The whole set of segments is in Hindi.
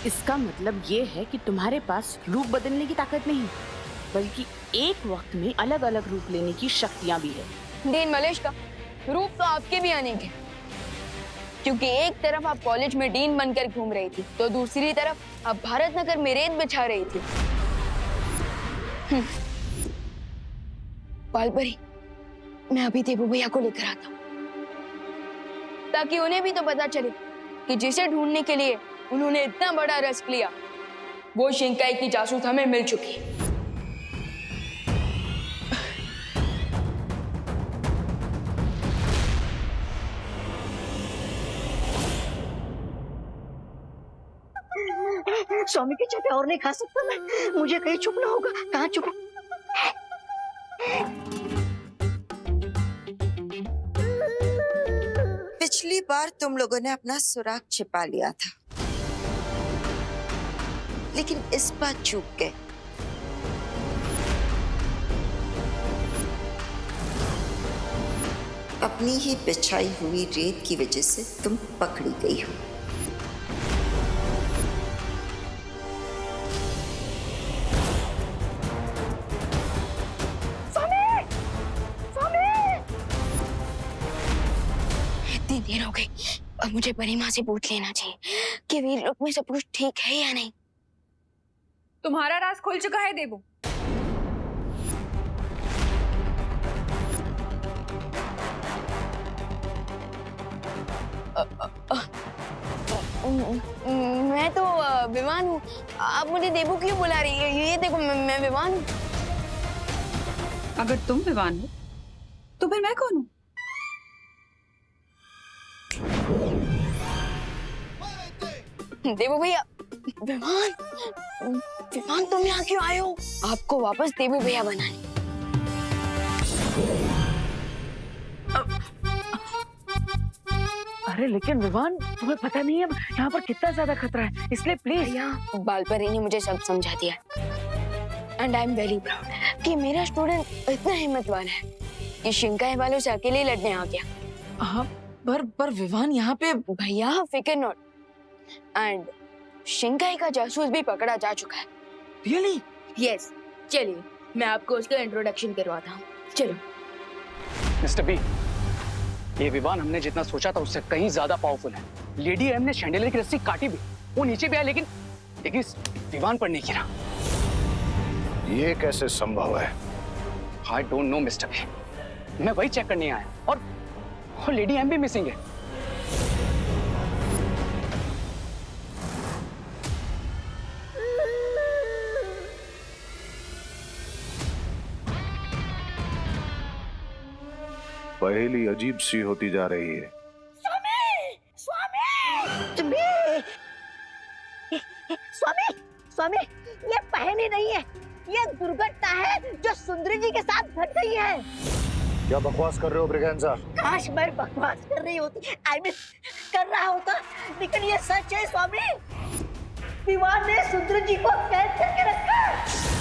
इसका मतलब ये है कि तुम्हारे पास रूप बदलने की ताकत नहीं, बल्कि एक वक्त में अलग अलग रूप लेने की शक्तियां भी है। डीन मलेश का रूप तो आपके भी अनेक है, क्योंकि एक तरफ आप कॉलेज में डीन बनकर घूम रही थी, तो दूसरी तरफ आप भारत नगर में रेत बिछा रही थी। बालपरी, मैं अभी देबू भैया को लेकर आता हूँ, ताकि उन्हें भी तो पता चले कि जिसे ढूंढने के लिए उन्होंने इतना बड़ा रिस्क लिया, वो शिंकाई की जासूस हमें मिल चुकी है। स्वामी के चटे और नहीं खा सकता मैं, मुझे कहीं छुपना होगा। कहाँ छुपू? पिछली बार तुम लोगों ने अपना सुराग छिपा लिया था, लेकिन इस बार चूक गए। अपनी ही बिछाई हुई रेत की वजह से तुम पकड़ी गई हो। इतनी देर हो गई, अब मुझे परी माँ से पूछ लेना चाहिए कि वीर लोक में सब कुछ ठीक है या नहीं। तुम्हारा राज खुल चुका है देबू। मैं तो विवान हूँ, आप मुझे देबू क्यों बुला रही है? ये देखो, मैं विवान हूँ। अगर तुम विवान हो तो फिर मैं कौन हूँ? देबू भैया, विवान विवान तुम यहाँ क्यों आए हो? आपको वापस देबू भैया बनाने। अरे लेकिन विवान, तुम्हें पता नहीं है यहाँ पर कितना ज्यादा खतरा है, इसलिए प्लीज। भैया, बालपरी ने मुझे सब समझा दिया, and I am very proud कि मेरा स्टूडेंट इतना हिम्मतवान है कि शिंकाई वालों से अकेले लड़ने आ गया। हाँ, पर विवान यहाँ पे। भैया फिकर नॉट, एंड शिंकाई का जासूस भी पकड़ा जा चुका है। रियली? यस, चलिए मैं आपको उसका इंट्रोडक्शन करवाता हूँ। चलो। मिस्टर बी, ये विवान हमने जितना सोचा था उससे कहीं ज्यादा पावरफुल है। लेडी एम ने शैंडलियर की रस्सी काटी भी, वो नीचे भी आया, लेकिन इस विवान पर नहीं गिरा। ये कैसे संभव है? I don't know mister B, मैं वही चेक करने आया, और लेडी एम भी मिसिंग है। पहेली अजीब सी होती जा रही है। स्वामी, स्वामी, ये पहेली नहीं है, ये दुर्घटना है जो सुंदरी जी के साथ घट गई है। क्या बकवास कर रहे हो ब्रिगेंजा? काश मैं बकवास कर रही होती, कर रहा होता, लेकिन ये सच है स्वामी। विवान ने सुंदरी जी को कैद करके रखा है।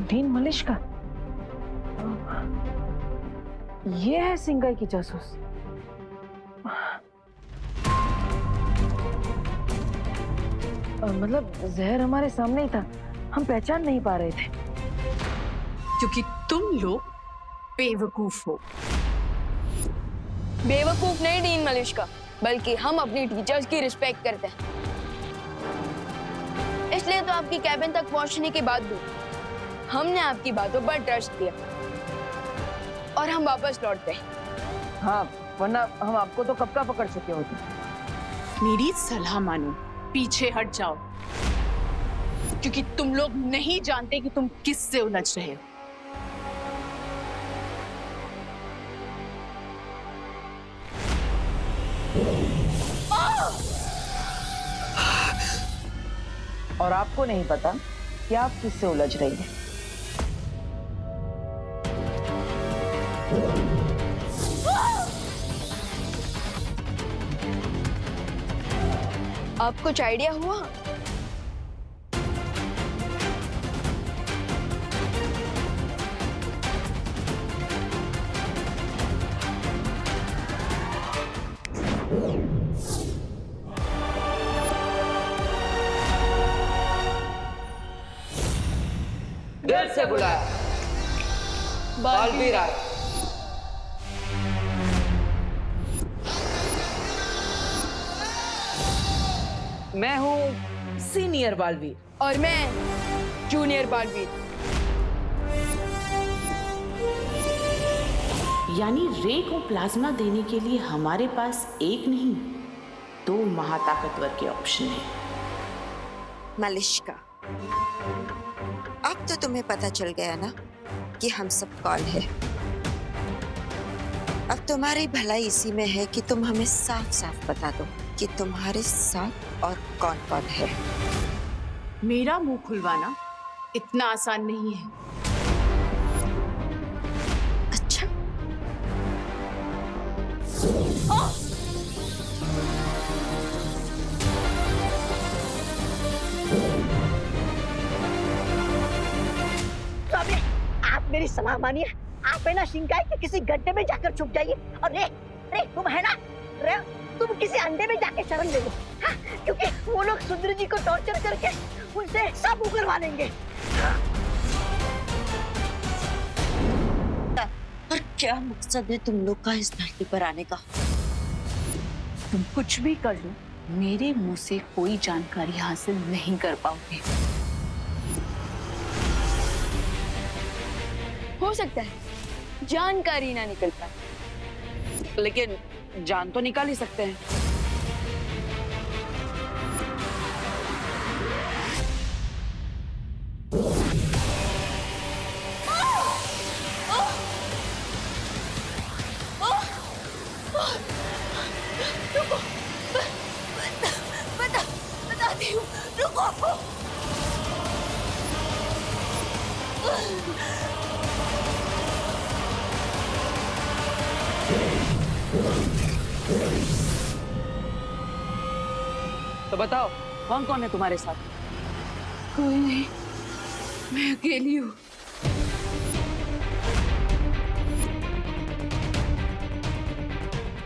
डीन मलिश का ये है सिंगाई की जासूस। मतलब जहर हमारे सामने ही था, हम पहचान नहीं पा रहे थे। क्योंकि तुम लोग बेवकूफ हो। बेवकूफ नहीं डीन मलिश का, बल्कि हम अपनी टीचर्स की रिस्पेक्ट करते हैं। इसलिए तो आपकी कैबिन तक पहुंचने के बाद भी हमने आपकी बातों पर ट्रस्ट किया और हम वापस लौट गए। हाँ, वरना हम आपको तो कब का पकड़ चुके होते। मेरी सलाह मानो, पीछे हट जाओ, क्योंकि तुम लोग नहीं जानते कि तुम किससे उलझ रहे हो। और आपको नहीं पता कि आप किससे उलझ रही हैं। आप कुछ आइडिया हुआ? दिल से बुलाया बालवीर आए। मैं हूँ सीनियर बालवीर। और मैं जूनियर बालवीर। यानी रे को प्लाज्मा देने के लिए हमारे पास एक नहीं, 2 महाताकतवर के ऑप्शन है। मालिश्का, अब तो तुम्हें पता चल गया ना कि हम सब कौन है। अब तुम्हारी भलाई इसी में है कि तुम हमें साफ साफ बता दो कि तुम्हारे साथ और कौन कौन है। मेरा मुंह खुलवाना इतना आसान नहीं है। अच्छा, स्वामी, आप मेरी सलाह मानिए। आप है ना शिंकाई के किसी गड्ढे में जाकर छुप जाइए। और रे, तुम है ना रे, तुम किसी अंडे में जाके शरण ले लो। हाँ, क्योंकि वो लोग सुंदर जी को टॉर्चर करके उनसे सब उगलवा लेंगे। और क्या मकसद है तुम लोग का इस धरती पर आने का? तुम कुछ भी कर लो, मेरे मुंह से कोई जानकारी हासिल नहीं कर पाओगे। हो सकता है जानकारी ना निकल पाए, लेकिन जान तो निकाल ही सकते हैं। बताती हूँ, रुको। तो बताओ, कौन कौन है तुम्हारे साथ? कोई नहीं, मैं अकेली हूँ।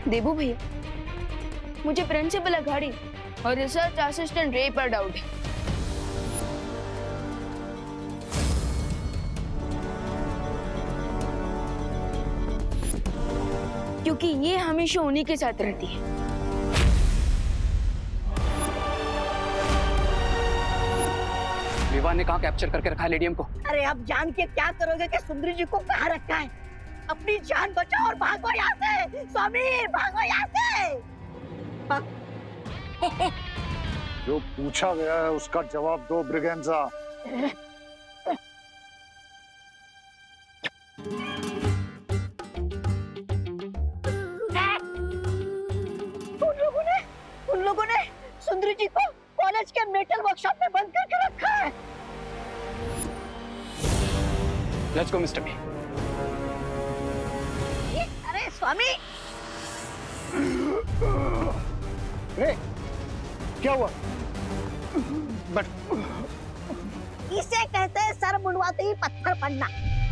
देबू भैया, मुझे प्रिंसिपल अघाड़ी और रिसर्च असिस्टेंट रे पर डाउट है। क्योंकि ये हमेशा उन्हीं के साथ रहती है। विवान ने कहाँ कैप्चर करके रखा है लेडियम को? अरे अब जान के क्या करोगे कि सुंदरी जी को कहाँ रखा है? अपनी जान बचाओ और भागो यहाँ से। स्वामी, भागो यहाँ से। जो पूछा गया है उसका जवाब दो ब्रिगेंजा। उन लोगों ने सुंदरी जी को कॉलेज के मेटल वर्कशॉप में बंद करके रखा है। Let's go mister B. अरे स्वामी, क्या हुआ? बट इसे कहते हैं सर मुंडवाते ही पत्थर पड़ना।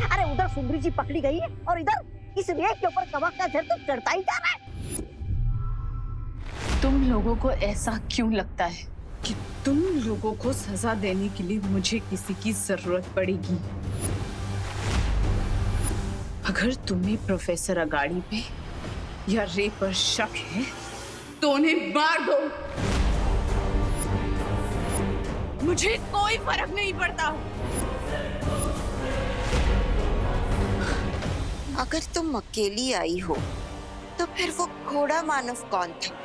अरे उधर सुंदरी जी पकड़ी गई है और इधर इस रेत के ऊपर कवक का झड़ तो चढ़ता ही जा रहा है। तुम लोगों को ऐसा क्यों लगता है कि तुम लोगों को सजा देने के लिए मुझे किसी की जरूरत पड़ेगी? अगर तुम्हें प्रोफेसर अगाड़ी पे या रे पर शक है तो उन्हें मार दो। मुझे कोई फर्क नहीं पड़ता। अगर तुम अकेली आई हो तो फिर वो घोड़ा मानव कौन था?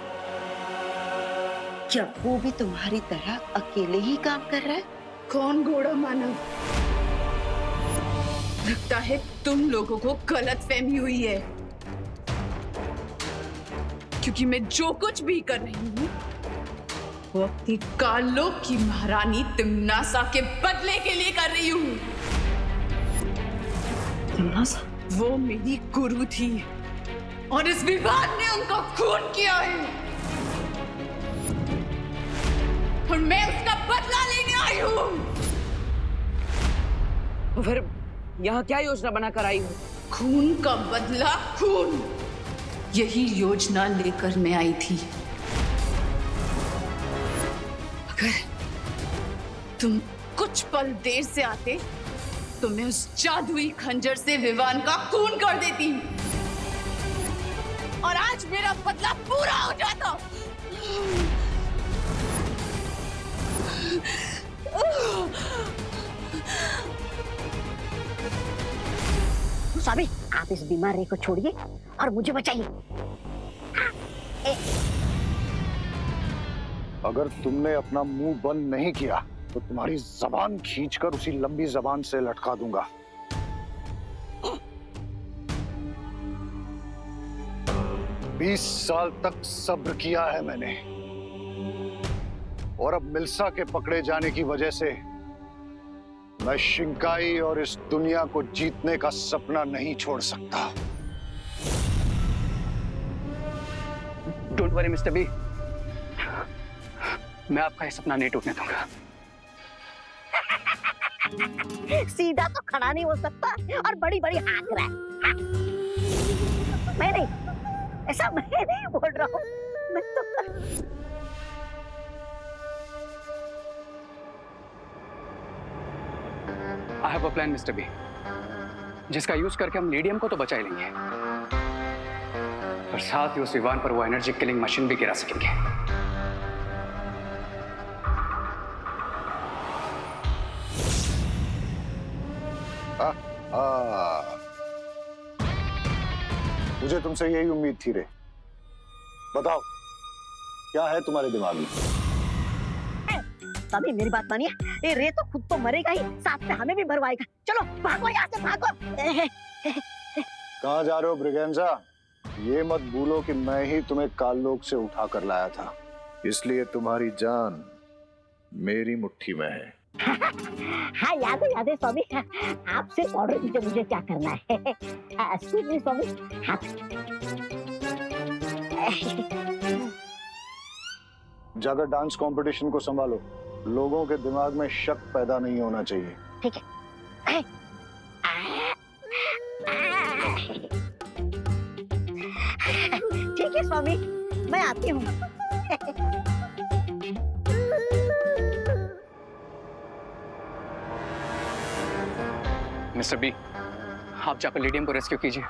क्या वो भी तुम्हारी तरह अकेले ही काम कर रहा है? कौन घोड़ा मानव? लगता है तुम लोगों को गलतफहमी हुई है, क्योंकि मैं जो कुछ भी कर रही हूँ वो अपनी कालों की महारानी तिम्नासा के बदले के लिए कर रही हूँ। तिम्नासा? वो मेरी गुरु थी और इस विवाद ने उनका खून किया है और मैं उसका बदला लेने आई हूँ। तो फिर यहाँ क्या योजना बनाकर आई हो? खून का बदला खून, यही योजना लेकर मैं आई थी। अगर तुम कुछ पल देर से आते तो मैं उस जादुई खंजर से विवान का खून कर देती और आज मेरा बदला पूरा हो जाता। स्वामी, आप इस बीमारी को छोड़िए और मुझे बचाइए। अगर तुमने अपना मुंह बंद नहीं किया तो तुम्हारी जबान खींचकर उसी लंबी जबान से लटका दूंगा। बीस साल तक सब्र किया है मैंने, और अब मिल्सा के पकड़े जाने की वजह से मैं शिंकाई और इस दुनिया को जीतने का सपना नहीं छोड़ सकता। डोंट वरी मिस्टर बी, मैं आपका ये सपना नहीं टूटने दूंगा। सीधा तो खड़ा नहीं हो सकता और बड़ी बड़ी हाँक रहा है। मैं नहीं, ऐसा मैं नहीं बोल रहा हूँ। मैं तो I have a plan mister B, जिसका यूज करके हम लीडियम को तो बचा ही लेंगे, और साथ ही उस विवान पर वो एनर्जी किलिंग मशीन भी गिरा सकेंगे। मुझे तुमसे यही उम्मीद थी रे। बताओ, क्या है तुम्हारे दिमाग में? तभी मेरी बात मानिए, ये रे तो खुद तो मरेगा ही, साथ में हमें भी मरवाएगा। चलो भागो यहाँ से, भागो। कहाँ जा रहे हो ब्रिगेंजा? ये मत भूलो कि मैं ही तुम्हें काललोक से उठा कर लाया था, इसलिए तुम्हारी जान मेरी मुट्ठी में है। हाँ याद है स्वामी, आप सिर्फ ऑर्डर दीजिए मुझे क्या करना है। एक्सक्यूज मी स्वामी। हाँ। जाकर डांस कंपटीशन को संभालो, लोगों के दिमाग में शक पैदा नहीं होना चाहिए। ठीक है। ठीक है स्वामी, मैं आती हूँ। मिस्टर बी, आप जाकर लीडियम को रेस्क्यू कीजिए,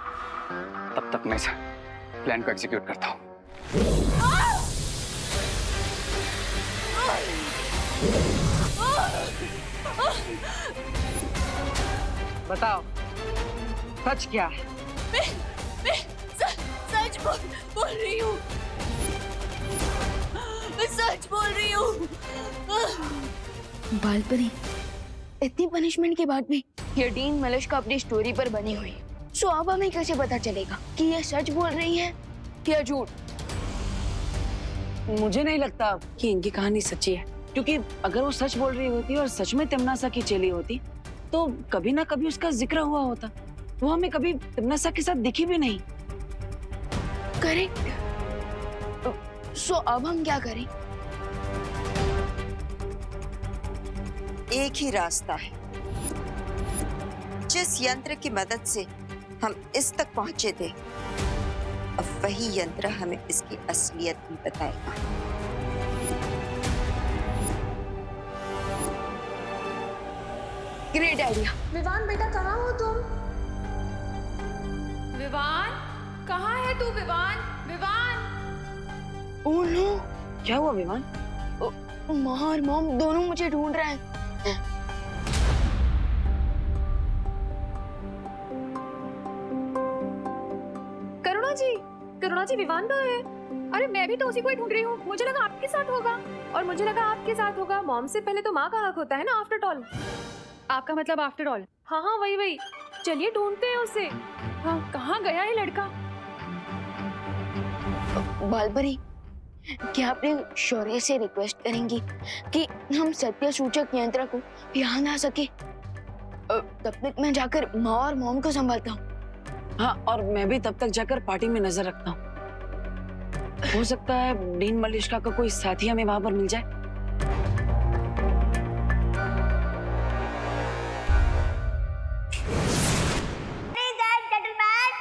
तब तक मैं इस प्लान को एग्जीक्यूट करता हूँ। बताओ, सच क्या है? मैं सच बोल रही हूँ। मैं सच बोल रही हूँ। बालपरी, इतनी पनिशमेंट के बाद भी ये डीन मलिश्का अपनी स्टोरी पर बनी हुई है। सो अब हमें कैसे पता चलेगा कि ये सच बोल रही है या झूठ? मुझे नहीं लगता कि इनकी कहानी सच्ची है, क्योंकि अगर वो सच बोल रही होती और सच में तिमनासा की चली होती तो कभी ना कभी उसका जिक्र हुआ होता। वो हमें कभी तिमनासा के साथ दिखी भी नहीं। करेक्ट। सो अब हम क्या करें? एक ही रास्ता है। जिस यंत्र की मदद से हम इस तक पहुंचे थे, अब वही यंत्र हमें इसकी असलियत भी बताएगा। Great idea. विवान बेटा, कहाँ हो तुम? विवान, कहाँ है तू? विवान, विवान। ओह नो, क्या हुआ विवान? माँ और मॉम दोनों मुझे ढूंढ रहे हैं। करुणा जी, विवान कहाँ है? अरे मैं भी तो उसी को ही ढूंढ रही हूँ। मुझे लगा आपके साथ होगा, और मुझे लगा आपके साथ होगा। मॉम से पहले तो माँ का हक होता है ना, आफ्टर ऑल। आपका मतलब आफ्टर ऑल? हाँ हाँ, वही। चलिए ढूंढते हैं उसे। हाँ, कहाँ गया है लड़का? बालपरी, क्या आप शौर्य से रिक्वेस्ट करेंगी कि हम सत्य सूचक यंत्र को यहाँ ला सके? तब तक मैं जाकर माँ और मॉम को संभालता हूँ। हाँ, और मैं भी तब तक जाकर पार्टी में नजर रखता हूँ। हो सकता है डीन मलिश्का का कोई साथी हमें वहां पर मिल जाए।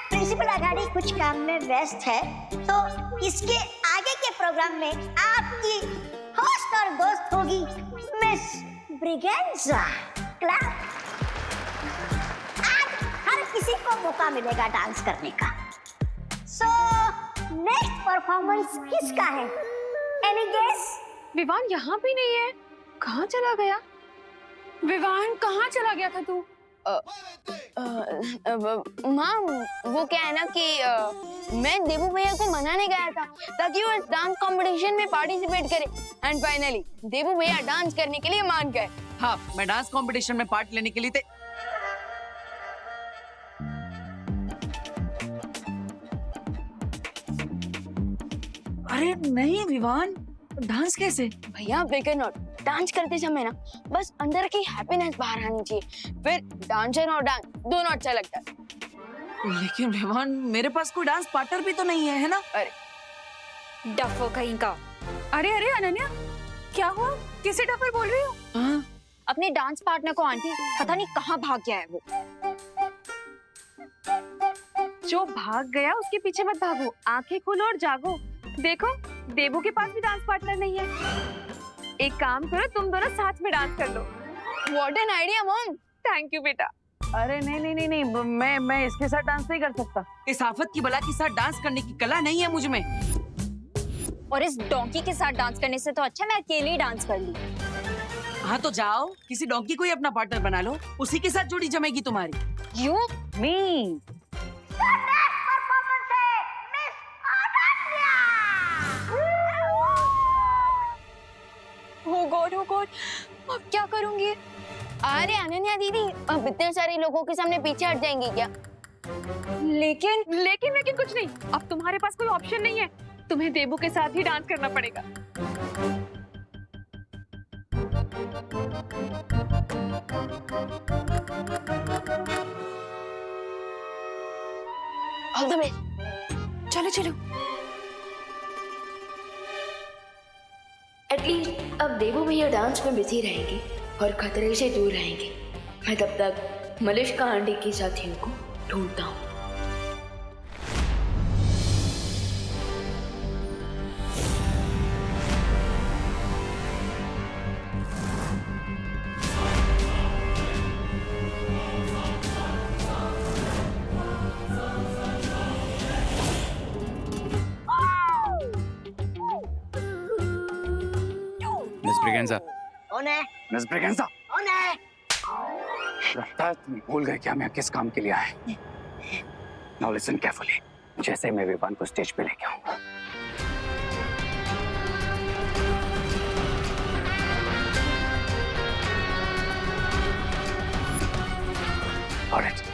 प्रिंसिपल अगाड़ी कुछ प्रोग्राम में व्यस्त है, तो इसके आगे के प्रोग्राम में आपकी होस्ट और दोस्त होगी मिस ब्रिगेंजा। क्लैप। आज हर किसी को मौका मिलेगा डांस करने का। सो नेक्स्ट परफॉर्मेंस किसका है? Any guess? विवान यहाँ भी नहीं है, कहाँ चला गया? विवान कहाँ चला गया था तू? माँ वो क्या है ना कि मैं देवू भैया को मनाने गया था ताकि वो इस डांस कंपटीशन में पार्टिसिपेट करे एंड फाइनली देवू भैया डांस करने के लिए मान गए। हाँ, मैं डांस कंपटीशन में पार्ट लेने के लिए अरे नहीं विवान, डांस कैसे? भैया फिकर नॉट, डांस करते समय ना बस अंदर की हैप्पीनेस बाहर आनी चाहिए, फिर डांसर और डांस दोनों अच्छा लगता है। लेकिन विवान मेरे पास कोई डांस पार्टनर भी तो नहीं है ना? अरे डफो कहीं का। अरे अरे अनन्या, क्या हुआ? किसे डफर बोल रही हो? हाँ? अपने डांस पार्टनर को आंटी पता नहीं कहाँ भाग गया है वो। जो भाग गया उसके पीछे मत भागो, आंखें खोलो और जागो। देखो देवू के पास भी डांस पार्टनर नहीं है। एक काम करो, तुम दोनों साथ में डांस कर लो। What an idea mom. Thank you बेटा। अरे नहीं, मैं इसके साथ डांस नहीं कर सकता। इस आफत की बला के साथ डांस करने की कला नहीं है मुझ में। और इस डोंकी के साथ डांस करने से तो अच्छा मैं अकेले ही डांस कर ली। हाँ तो जाओ, किसी डोंकी को ही अपना पार्टनर बना लो, उसी के साथ जोड़ी जमेगी तुम्हारी। यू मी Oh God, अब क्या करूंगी? अरे अनन्या दीदी, अब इतने सारे लोगों के सामने पीछे हट जाएंगी क्या? लेकिन कुछ नहीं, अब तुम्हारे पास कोई ऑप्शन नहीं है, तुम्हें देवू के साथ ही डांस करना पड़ेगा। All the best. चलो एटलीस्ट अब देवू भैया डांस में बिजी रहेंगे और खतरे से दूर रहेंगे। मैं तब तक मलिष्का आंटी के साथियों को ढूंढता हूँ। मिस ब्रिगेंजा, कौन है? मिस ब्रिगेंजा, कौन है? लगता है तुम भूल गए कि हम यहाँ किस काम के लिए आए। Now listen carefully. जैसे मैं विवान को स्टेज पे लेके आऊंगा, ऑलराइट,